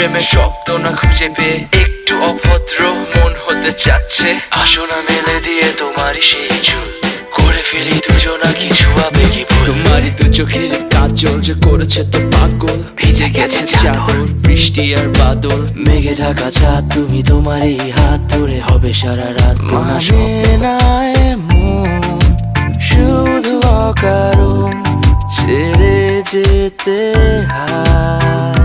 প্রেমের শব্দ না খুঁজে পেয়ে একটু অভদ্র মন হতে চাচ্ছে। আসো না মেলে দিয়ে তোমারই সেই চুল, করে ফেলি দুজনা কিছু আবেগী ভুল। তোমারই দু চোখের কাজল যে করেছে তো পাগল, ভিজে গেছে চাদর বৃষ্টি আর বাদল। মেঘে ঢাকা চাঁদ তুমি তোমারই হাত ধরে হবে সারা রাত। মানে না এমন শুধু অকারণ ছেড়ে যেতে হয়।